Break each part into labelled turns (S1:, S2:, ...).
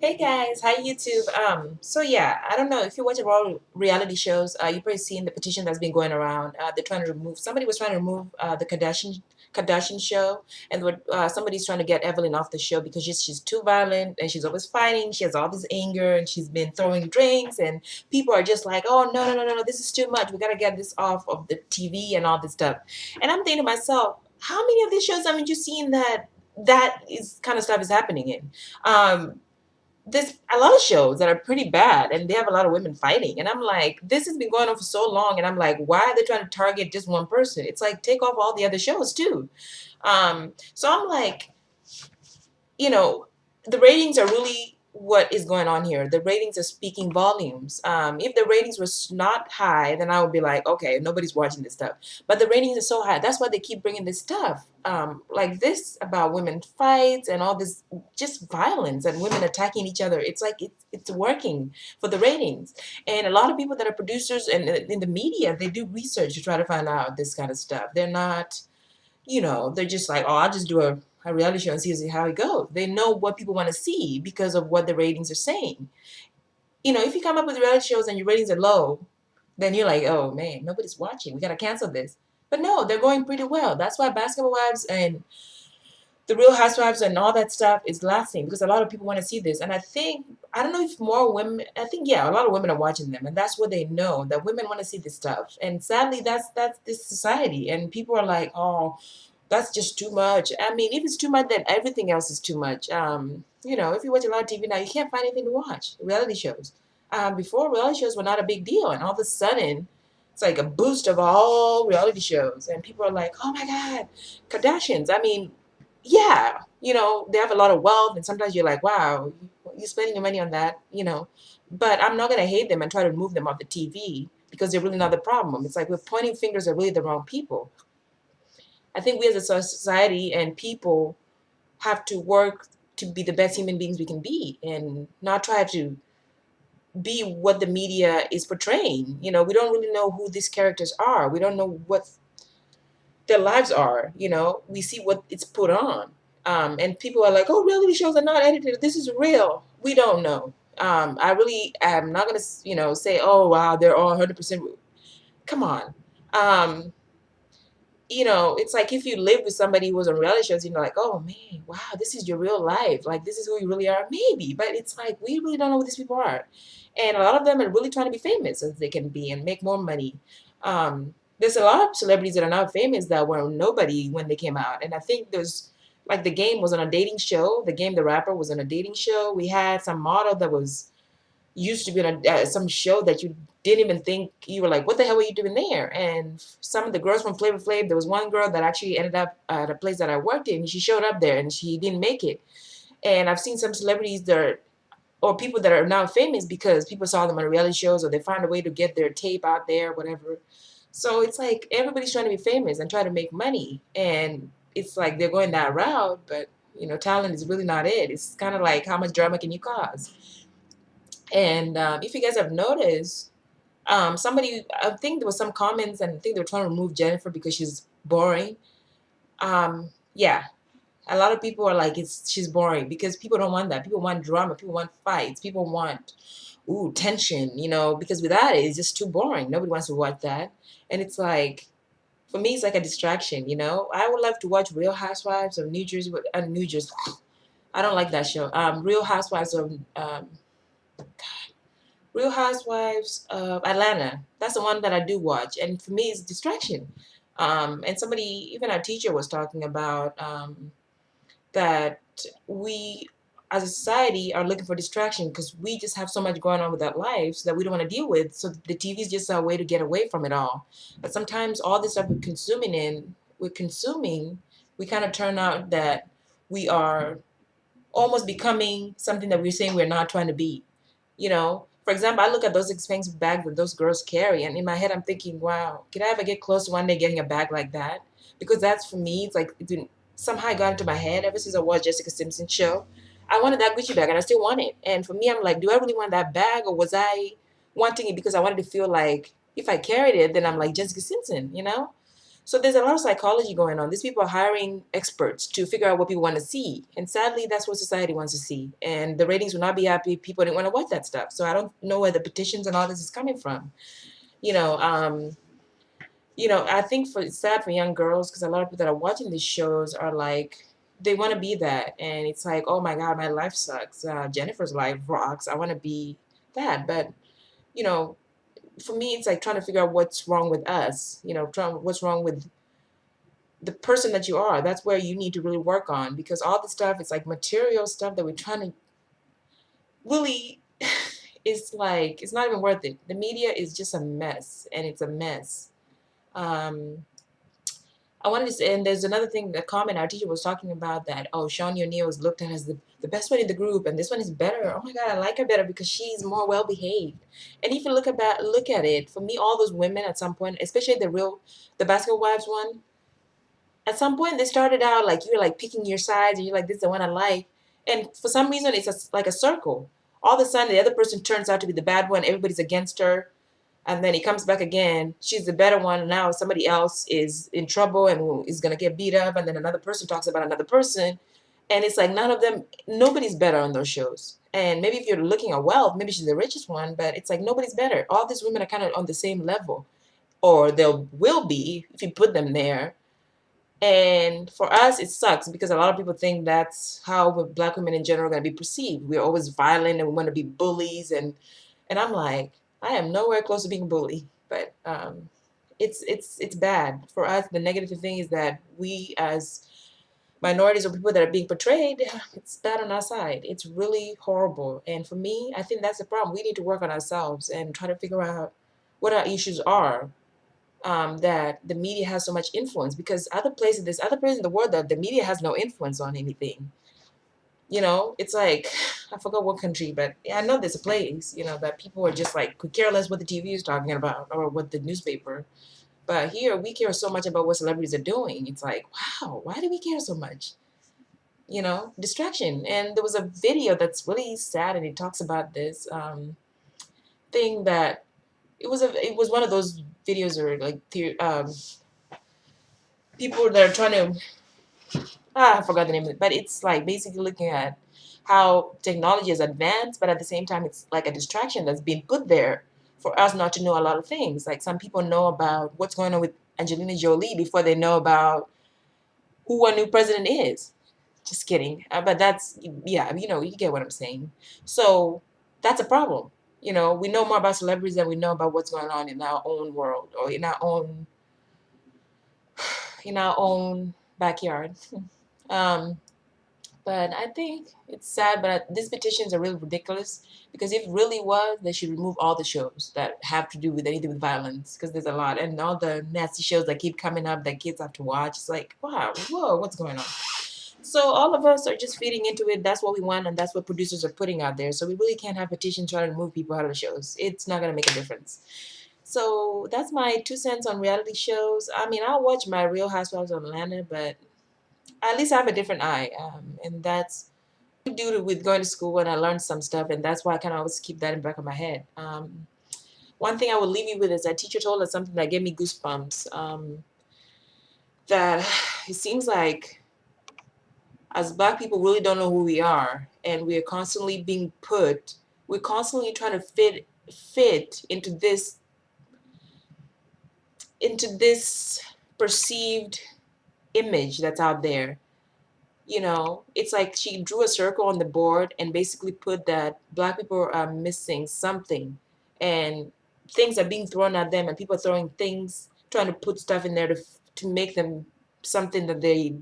S1: Hey guys, hi YouTube. So yeah, I don't know if you watch all reality shows. You've probably seen the petition that's been going around. They're trying to remove. Somebody was trying to remove the Kardashian show, and somebody's trying to get Evelyn off the show because she's too violent and she's always fighting. She has all this anger and she's been throwing drinks, and people are just like, oh no, this is too much. We gotta get this off of the TV and all this stuff. And I'm thinking to myself, how many of these shows haven't you seen that is kind of stuff is happening in? There's a lot of shows that are pretty bad and they have a lot of women fighting, and I'm like, this has been going on for so long, and I'm like, why are they trying to target just one person? It's like, take off all the other shows too. So I'm like, you know, the ratings are really what is going on here. The ratings are speaking volumes. If the ratings was not high, then I would be like, okay, nobody's watching this stuff. But the ratings are so high. That's why they keep bringing this stuff, like this about women fights and all this just violence and women attacking each other. It's like it's working for the ratings. And a lot of people that are producers and in the media, they do research to try to find out this kind of stuff. They're not, they're just like, oh, I'll just do a reality show and see how it goes. They know what people want to see because of what the ratings are saying. If you come up with reality shows and your ratings are low, then you're like, oh man, nobody's watching. We got to cancel this. But no, they're going pretty well. That's why Basketball Wives and the Real Housewives and all that stuff is lasting because a lot of people want to see this. And I don't know if more women, I think, yeah, a lot of women are watching them. And that's what they know, that women want to see this stuff. And sadly, that's this society. And people are like, oh, that's just too much. I mean, if it's too much, then everything else is too much. If you watch a lot of TV now, you can't find anything to watch. Reality shows. Before, reality shows were not a big deal, and all of a sudden, it's like a boost of all reality shows, and people are like, "Oh my God, Kardashians!" I mean, yeah, they have a lot of wealth, and sometimes you're like, "Wow, you're spending your money on that." But I'm not gonna hate them and try to remove them off the TV because they're really not the problem. It's like we're pointing fingers at really the wrong people. I think we as a society and people have to work to be the best human beings we can be and not try to be what the media is portraying. We don't really know who these characters are. We don't know what their lives are. We see what it's put on. And people are like, oh, reality shows are not edited. This is real. We don't know. I really am not going to, say, oh, wow, they're all 100%. Come on. Um, it's like if you live with somebody who was on reality shows, like, oh man, wow, this is your real life. Like, this is who you really are. Maybe, but it's like we really don't know who these people are. And a lot of them are really trying to be famous as they can be and make more money. There's a lot of celebrities that are now famous that were nobody when they came out. And I think there's like the game was on a dating show. The game, the rapper was on a dating show. We had some model that was used to be on some show that you didn't even think, you were like, what the hell were you doing there? And some of the girls from Flavor Flav, there was one girl that actually ended up at a place that I worked in. She showed up there and she didn't make it. And I've seen some celebrities that are, or people that are now famous because people saw them on reality shows or they found a way to get their tape out there, whatever. So it's like everybody's trying to be famous and try to make money. And it's like they're going that route, but talent is really not it. It's kind of like how much drama can you cause? And if you guys have noticed, somebody, I think there was some comments, and I think they were trying to remove Jennifer because she's boring. Yeah, a lot of people are like, she's boring because people don't want that. People want drama. People want fights. People want tension. Because without it, it's just too boring. Nobody wants to watch that. And it's like, for me, it's like a distraction. I would love to watch Real Housewives of New Jersey. New Jersey. I don't like that show. Real Housewives of Real Housewives of Atlanta. That's the one that I do watch, and for me, it's distraction. And somebody, even our teacher, was talking about that we, as a society, are looking for distraction because we just have so much going on with our lives that we don't want to deal with. So the TV is just a way to get away from it all. But sometimes all this stuff we're consuming, we kind of turn out that we are almost becoming something that we're saying we're not trying to be. For example, I look at those expensive bags that those girls carry, and in my head, I'm thinking, wow, could I ever get close to one day getting a bag like that? Because that's for me, it's like somehow it got into my head ever since I watched Jessica Simpson's show. I wanted that Gucci bag, and I still want it. And for me, I'm like, do I really want that bag, or was I wanting it because I wanted to feel like if I carried it, then I'm like Jessica Simpson? So there's a lot of psychology going on. These people are hiring experts to figure out what people want to see. And sadly, that's what society wants to see. And the ratings will not be happy. People didn't want to watch that stuff. So I don't know where the petitions and all this is coming from. You know, I think it's sad for young girls because a lot of people that are watching these shows are like, they want to be that. And it's like, oh my God, my life sucks. Jennifer's life rocks. I want to be that. But, you know, for me, it's like trying to figure out what's wrong with us, what's wrong with the person that you are. That's where you need to really work on, because all the stuff is like material stuff that we're trying to really it's like it's not even worth it. The media is just a mess, and it's a mess. um I wanted to say, and there's another thing, the comment our teacher was talking about, that, oh, Shawnee O'Neal is looked at as the best one in the group, and this one is better. Oh my God, I like her better because she's more well behaved. And if you look at it, for me, all those women at some point, especially the Basketball Wives one, at some point they started out like you're like picking your sides, and you're like, this is the one I like. And for some reason, like a circle. All of a sudden, the other person turns out to be the bad one. Everybody's against her, and then he comes back again. She's the better one. Now somebody else is in trouble and is gonna get beat up, and then another person talks about another person, and it's like nobody's better on those shows. And maybe if you're looking at wealth, maybe she's the richest one, but it's like nobody's better. All these women are kind of on the same level, or they will be if you put them there. And for us, it sucks because a lot of people think that's how Black women in general are going to be perceived. We're always violent and we want to be bullies, and I'm like, I am nowhere close to being a bully. But it's bad for us. The negative thing is that we, as minorities or people that are being portrayed, it's bad on our side. It's really horrible. And for me, I think that's the problem. We need to work on ourselves and try to figure out what our issues are, that the media has so much influence, because there's other places in the world that the media has no influence on anything. It's like, I forgot what country, but yeah, I know there's a place, that people are just like, could care less what the TV is talking about or what the newspaper. But here we care so much about what celebrities are doing. It's like, wow, why do we care so much? Distraction. And there was a video that's really sad, and it talks about this thing that it was one of those videos, or like people that are trying to, I forgot the name of it, but it's like basically looking at how technology is advanced, but at the same time it's like a distraction that's being put there for us not to know a lot of things. Like some people know about what's going on with Angelina Jolie before they know about who our new president is. Just kidding. But that's, yeah, you get what I'm saying. So that's a problem. We know more about celebrities than we know about what's going on in our own world, or in our own backyard. Um, but I think it's sad, but these petitions are really ridiculous, because if it really was, they should remove all the shows that have to do with anything with violence, because there's a lot, and all the nasty shows that keep coming up that kids have to watch. It's like, wow, whoa, what's going on? So all of us are just feeding into it. That's what we want, and that's what producers are putting out there. So we really can't have petitions trying to move people out of the shows. It's not going to make a difference. So that's my 2 cents on reality shows. I mean, I'll watch my Real Housewives of Atlanta, but at least I have a different eye, and that's to do with going to school, and I learned some stuff, and that's why I kind of always keep that in the back of my head. One thing I will leave you with is that teacher told us something that gave me goosebumps. That it seems like as Black people really don't know who we are, and we're constantly trying to fit into this perceived image that's out there. It's like she drew a circle on the board and basically put that Black people are missing something, and things are being thrown at them, and people are throwing things, trying to put stuff in there to make them something that they're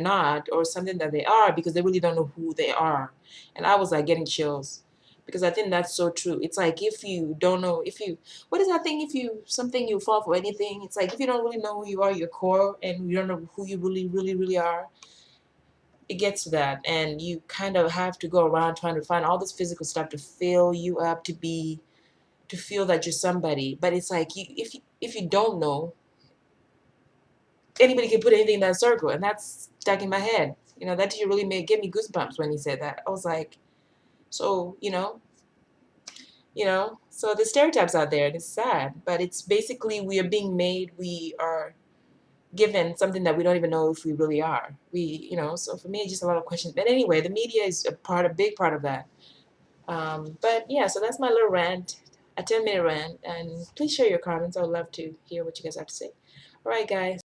S1: not, or something that they are, because they really don't know who they are. And I was like getting chills, because I think that's so true. It's like, if you don't know, what is that thing? If you something you fall for anything. It's like, if you don't really know who you are, your core, and you don't know who you really, really, really are, it gets to that, and you kind of have to go around trying to find all this physical stuff to fill you up, to feel that you're somebody. But it's like, if you don't know, anybody can put anything in that circle, and that's stuck in my head. That teacher really give me goosebumps when he said that. I was like, so you know. So the stereotypes out there, and it's sad, but it's basically we are being made, we are given something that we don't even know if we really are. So for me, it's just a lot of questions. But anyway, the media is a big part of that. But yeah, so that's my little rant, a 10-minute rant. And please share your comments. I would love to hear what you guys have to say. All right, guys.